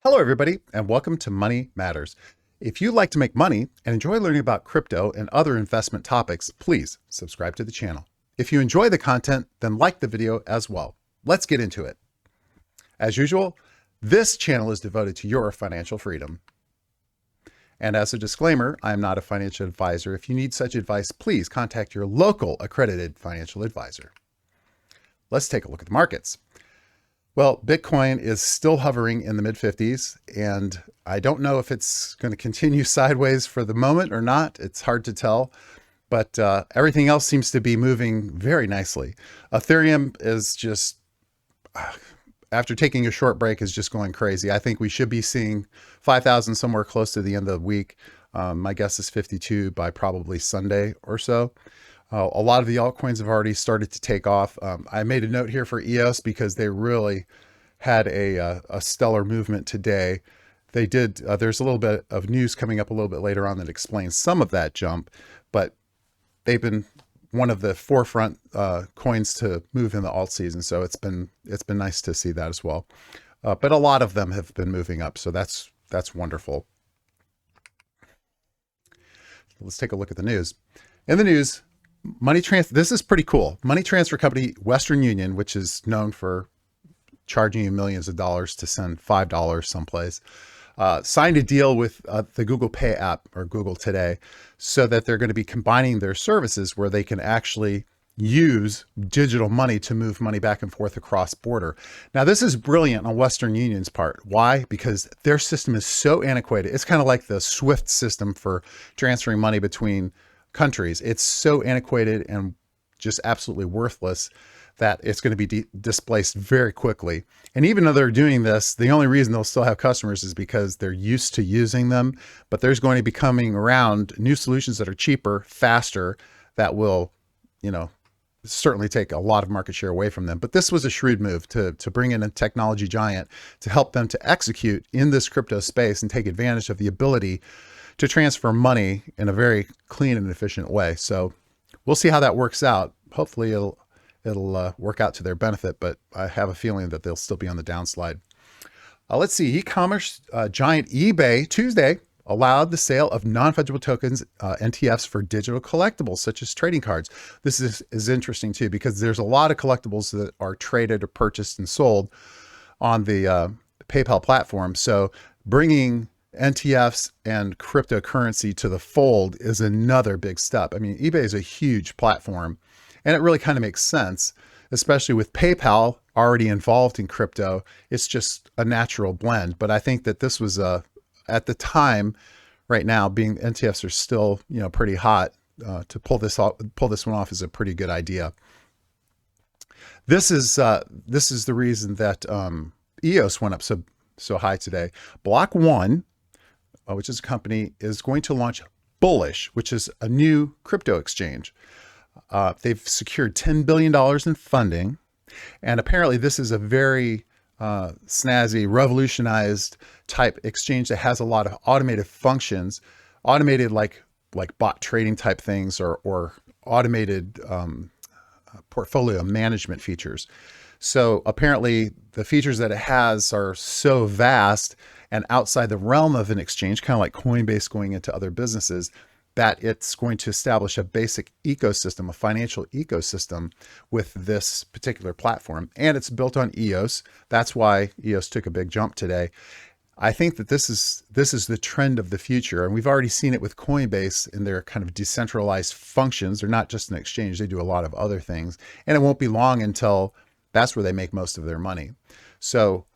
Hello, everybody, and welcome to Money Matters. If you'd like to make money and enjoy learning about crypto and other investment topics, please subscribe to the channel. If you enjoy the content, then like the video as well. Let's get into it. As usual, this channel is devoted to your financial freedom. And as a disclaimer, I am not a financial advisor. If you need such advice, please contact your local accredited financial advisor. Let's take a look at the markets. Well, Bitcoin is still hovering in the mid-50s, and I don't know if it's going to continue sideways for the moment or not. It's hard to tell, but everything else seems to be moving very nicely. Ethereum is just, after taking a short break, is just going crazy. I think we should be seeing 5,000 somewhere close to the end of the week. My guess is 52 by probably Sunday or so. A lot of the altcoins have already started to take off. I made a note here for EOS because they really had a stellar movement today. They did, there's a little bit of news coming up a little bit later on that explains some of that jump, but they've been one of the forefront coins to move in the alt season. So it's been nice to see that as well. But a lot of them have been moving up. So that's wonderful. Let's take a look at the news. In the news, this is pretty cool. Money transfer company Western Union, which is known for charging you millions of dollars to send $5 someplace, signed a deal with the Google Pay app, or Google today, so that they're going to be combining their services where they can actually use digital money to move money back and forth across border. Now, this is brilliant on Western Union's part. Why? Because their system is so antiquated. It's kind of like the SWIFT system for transferring money between countries. It's so antiquated and just absolutely worthless that it's going to be displaced very quickly. And even though they're doing this, the only reason they'll still have customers is because they're used to using them. But there's going to be coming around new solutions that are cheaper, faster, that will, certainly take a lot of market share away from them. But this was a shrewd move to bring in a technology giant to help them to execute in this crypto space and take advantage of the ability to transfer money in a very clean and efficient way. So we'll see how that works out. Hopefully it'll work out to their benefit, but I have a feeling that they'll still be on the downslide. Let's see, e-commerce giant eBay Tuesday allowed the sale of non-fungible tokens, NTFs, for digital collectibles such as trading cards. This is interesting too, because there's a lot of collectibles that are traded or purchased and sold on the PayPal platform. So bringing NTFs and cryptocurrency to the fold is another big step. I mean, eBay is a huge platform, and it really kind of makes sense, especially with PayPal already involved in crypto. It's just a natural blend. But I think that this was at the time, right now, being NTFs are still pretty hot, to pull this one off is a pretty good idea. This is the reason that EOS went up so high today. Block One, which is a company, is going to launch Bullish, which is a new crypto exchange. They've secured $10 billion in funding. And apparently this is a very snazzy, revolutionized type exchange that has a lot of automated functions, automated like bot trading type things, or automated portfolio management features. So apparently the features that it has are so vast and outside the realm of an exchange, kind of like Coinbase going into other businesses, that it's going to establish a basic ecosystem, a financial ecosystem with this particular platform. And it's built on EOS. That's why EOS took a big jump today. I think that this is the trend of the future. And we've already seen it with Coinbase in their kind of decentralized functions. They're not just an exchange. They do a lot of other things. And it won't be long until that's where they make most of their money. So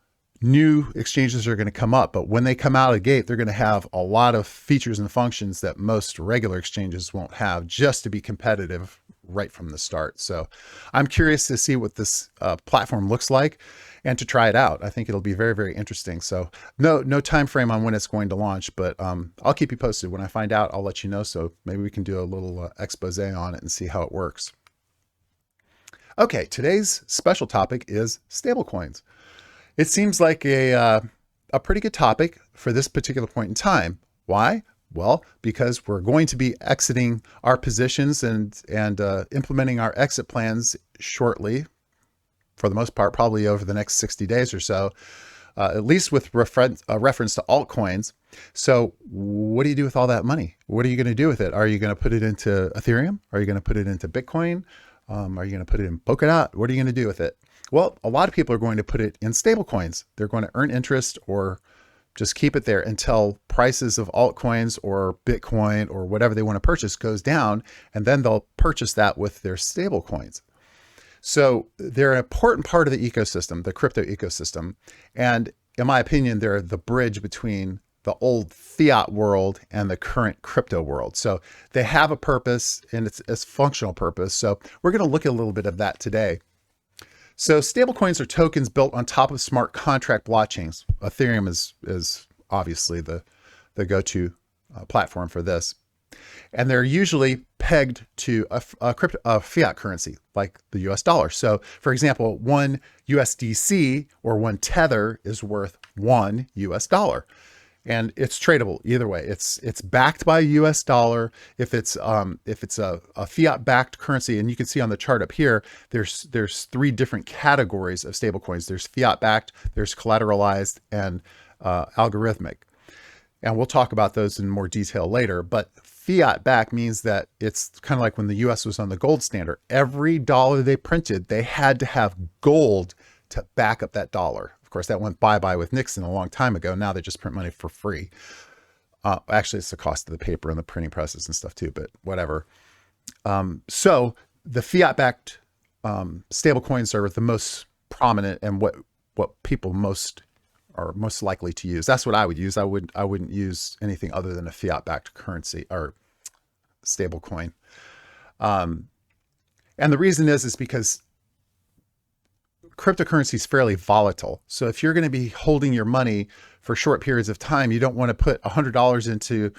new exchanges are going to come up, but when they come out of the gate, they're going to have a lot of features and functions that most regular exchanges won't have, just to be competitive right from the start. So I'm curious to see what this platform looks like and to try it out. I think it'll be very, very interesting. So no time frame on when it's going to launch, but I'll keep you posted. When I find out, I'll let you know. So maybe we can do a little expose on it and see how it works. Okay, today's special topic is stablecoins. It seems like a pretty good topic for this particular point in time. Why? Well, because we're going to be exiting our positions and implementing our exit plans shortly, for the most part, probably over the next 60 days or so. at least with reference to altcoins. So what do you do with all that money? What are you going to do with it? Are you going to put it into Ethereum? Are you going to put it into Bitcoin? Are you going to put it in Polkadot? What are you going to do with it? Well, a lot of people are going to put it in stablecoins. They're going to earn interest or just keep it there until prices of altcoins or Bitcoin or whatever they want to purchase goes down, and then they'll purchase that with their stablecoins. So they're an important part of the ecosystem, the crypto ecosystem. And in my opinion, they're the bridge between the old fiat world and the current crypto world. So they have a purpose, and it's a functional purpose. So we're going to look at a little bit of that today. So stablecoins are tokens built on top of smart contract blockchains. Ethereum is obviously the go-to platform for this. And they're usually pegged to a fiat currency like the US dollar. So for example, one USDC or one tether is worth one US dollar. And it's tradable either way. It's backed by a US dollar. If it's a fiat backed currency, and you can see on the chart up here, there's three different categories of stablecoins. There's fiat backed, there's collateralized, and algorithmic. And we'll talk about those in more detail later. But fiat backed means that it's kind of like when the US was on the gold standard. Every dollar they printed, they had to have gold to back up that dollar. Of course, that went bye-bye with Nixon a long time ago. Now they just print money for free. Actually, it's the cost of the paper and the printing presses and stuff too, but whatever. So the fiat-backed stablecoins are the most prominent and what people are most likely to use. That's what I would use. I wouldn't use anything other than a fiat-backed currency or stablecoin. And the reason is because cryptocurrency is fairly volatile. So if you're going to be holding your money for short periods of time, you don't want to put $100 into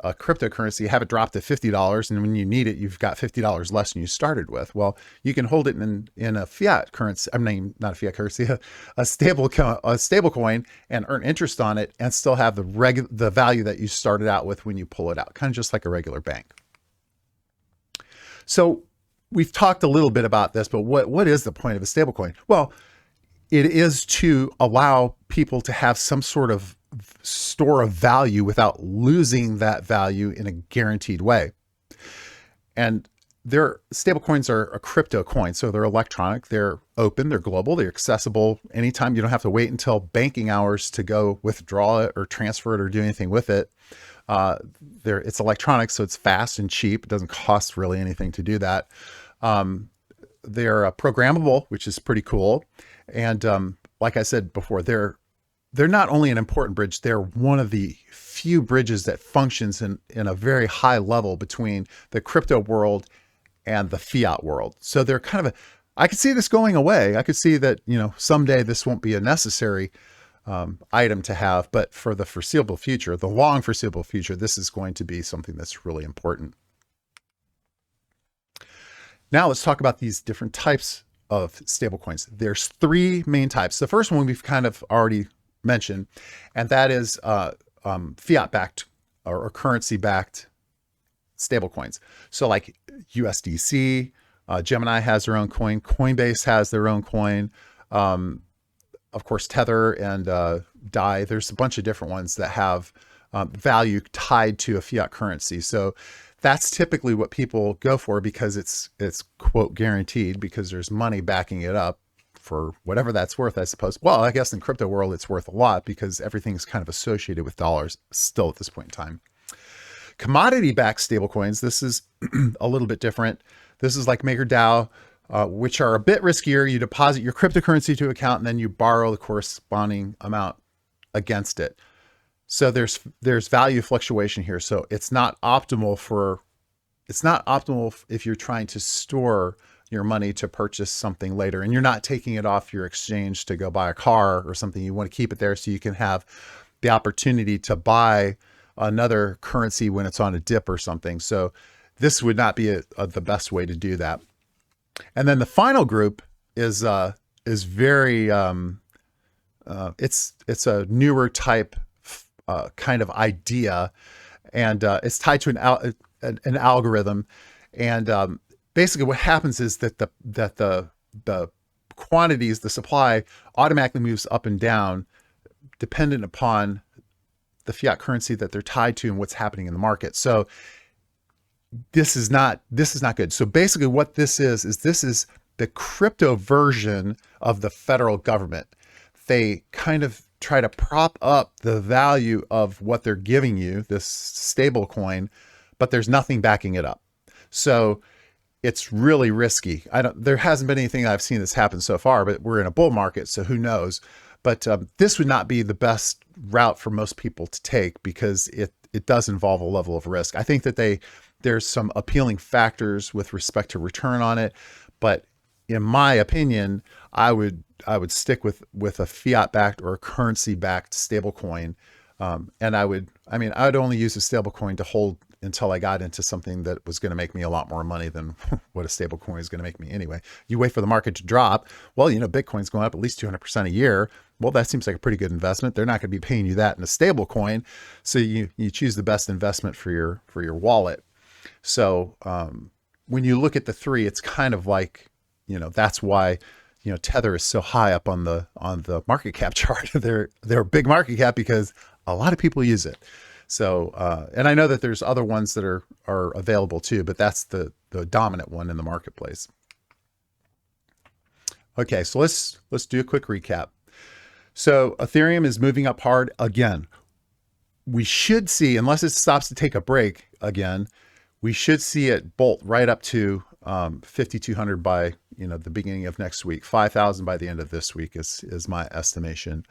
a cryptocurrency, have it drop to $50, and when you need it, you've got $50 less than you started with. Well, you can hold it in a fiat currency. I mean, not a fiat currency, a stable coin, and earn interest on it, and still have the value that you started out with when you pull it out, kind of just like a regular bank. So we've talked a little bit about this, but what is the point of a stablecoin? Well, it is to allow people to have some sort of store of value without losing that value in a guaranteed way. And stablecoins are a crypto coin, so they're electronic, they're open, they're global, they're accessible anytime. You don't have to wait until banking hours to go withdraw it or transfer it or do anything with it. It's electronic, so it's fast and cheap. It doesn't cost really anything to do that. They're programmable, which is pretty cool. And like I said before, they're not only an important bridge, they're one of the few bridges that functions in a very high level between the crypto world and the fiat world. So they're kind of I could see this going away. I could see that, someday this won't be a necessary item to have, but for the foreseeable future, the long foreseeable future, this is going to be something that's really important. Now let's talk about these different types of stablecoins. There's three main types. The first one we've kind of already mentioned, and that is fiat-backed or currency-backed stablecoins. So like USDC, Gemini has their own coin, Coinbase has their own coin, of course, Tether and DAI. There's a bunch of different ones that have value tied to a fiat currency. So that's typically what people go for because it's quote guaranteed, because there's money backing it up for whatever that's worth, I suppose. Well, I guess in crypto world, it's worth a lot because everything's kind of associated with dollars still at this point in time. Commodity-backed stablecoins, this is a little bit different. This is like MakerDAO, which are a bit riskier. You deposit your cryptocurrency to an account and then you borrow the corresponding amount against it. So there's value fluctuation here. So it's not optimal if you're trying to store your money to purchase something later and you're not taking it off your exchange to go buy a car or something. You want to keep it there so you can have the opportunity to buy another currency when it's on a dip or something. So this would not be the best way to do that. And then the final group is very it's a newer type kind of idea, and it's tied to an algorithm. And basically, what happens is that the quantities, the supply, automatically moves up and down dependent upon the fiat currency that they're tied to and what's happening in the market. So this is not good. So basically what this is this is the crypto version of the federal government. They kind of try to prop up the value of what they're giving you, this stable coin, but there's nothing backing it up. So it's really risky. There hasn't been anything I've seen that's happened so far, but we're in a bull market, so who knows? But this would not be the best route for most people to take because it does involve a level of risk. I think that there's some appealing factors with respect to return on it, but in my opinion, I would stick with a fiat-backed or a currency-backed stablecoin, and I would only use a stablecoin to hold until I got into something that was going to make me a lot more money than what a stable coin is going to make me anyway. You wait for the market to drop. Well, Bitcoin's going up at least 200% a year. Well, that seems like a pretty good investment. They're not going to be paying you that in a stable coin. So you choose the best investment for your wallet. So when you look at the three, it's kind of like, that's why, Tether is so high up on the market cap chart. They're a big market cap because a lot of people use it. So, and I know that there's other ones that are available too, but that's the dominant one in the marketplace. Okay, so let's do a quick recap. So Ethereum is moving up hard again. We should see, unless it stops to take a break again, we should see it bolt right up to 5,200 by the beginning of next week. 5,000 by the end of this week is my estimation.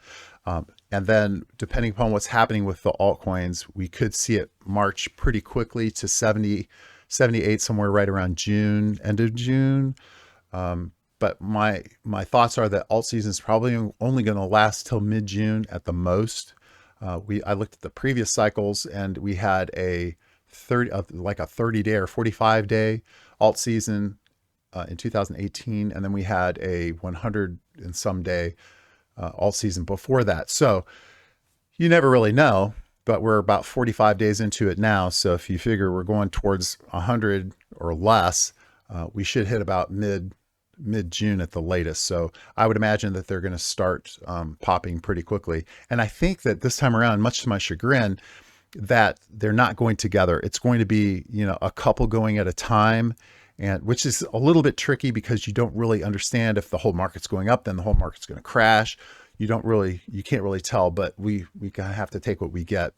And then depending upon what's happening with the altcoins, we could see it march pretty quickly to 70, 78, somewhere right around June, end of June. But my thoughts are that alt season is probably only going to last till mid-June at the most. I looked at the previous cycles and we had a 30-day or 45-day alt season in 2018, and then we had a 100 and some day alt season before that. So you never really know, but we're about 45 days into it now. So if you figure we're going towards 100 or less, we should hit about mid-June at the latest. So I would imagine that they're going to start popping pretty quickly. And I think that this time around, much to my chagrin, that they're not going together. It's going to be, a couple going at a time, and which is a little bit tricky because you don't really understand if the whole market's going up, then the whole market's going to crash. You can't really tell, but we kind of have to take what we get.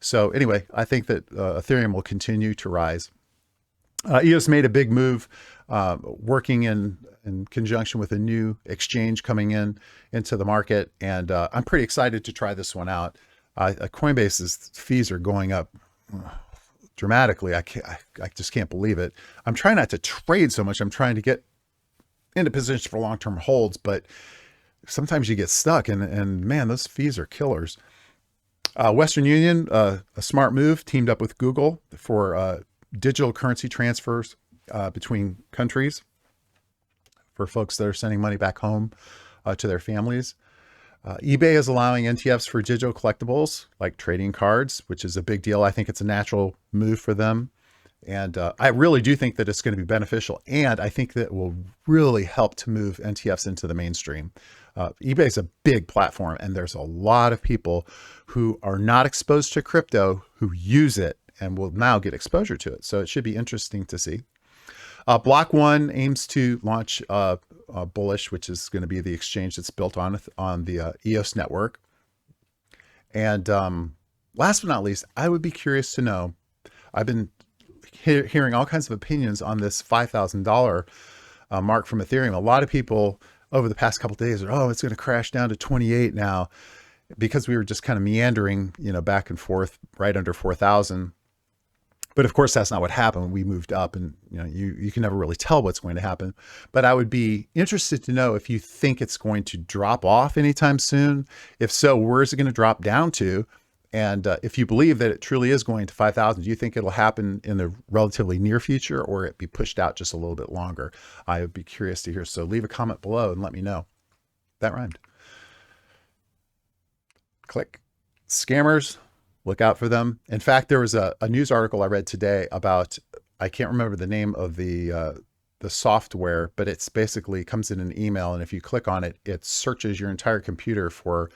So anyway, I think that Ethereum will continue to rise. EOS made a big move, working in conjunction with a new exchange coming into the market. And I'm pretty excited to try this one out. Coinbase's fees are going up dramatically. I just can't believe it. I'm trying not to trade so much. I'm trying to get into positions for long-term holds, but sometimes you get stuck and man, those fees are killers. Western Union, a smart move, teamed up with Google for digital currency transfers between countries for folks that are sending money back home to their families. eBay is allowing NTFs for digital collectibles like trading cards, which is a big deal. I think it's a natural move for them. And I really do think that it's going to be beneficial. And I think that it will really help to move NTFs into the mainstream. eBay is a big platform, and there's a lot of people who are not exposed to crypto who use it and will now get exposure to it. So it should be interesting to see. Block One aims to launch Bullish, which is going to be the exchange that's built on the EOS network. And last but not least, I would be curious to know, I've been hearing all kinds of opinions on this $5,000 mark from Ethereum. A lot of people over the past couple of days are, oh, it's going to crash down to 28 now, because we were just kind of meandering, back and forth right under 4,000. But of course, that's not what happened. We moved up, and you can never really tell what's going to happen. But I would be interested to know if you think it's going to drop off anytime soon. If so, where is it going to drop down to? And if you believe that it truly is going to 5,000, do you think it'll happen in the relatively near future, or it be pushed out just a little bit longer? I would be curious to hear. So leave a comment below and let me know. That rhymed. Click. Scammers, look out for them. In fact, there was a news article I read today about, I can't remember the name of the software, but it's basically comes in an email, and if you click on it, it searches your entire computer for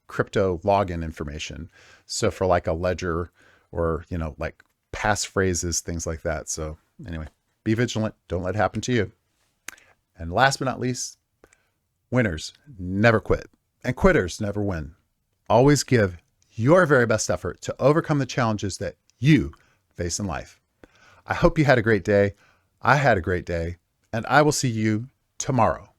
crypto login information. So for like a ledger or, like passphrases, things like that. So anyway, be vigilant. Don't let it happen to you. And last but not least, winners never quit and quitters never win. Always give your very best effort to overcome the challenges that you face in life. I hope you had a great day. I had a great day, and I will see you tomorrow.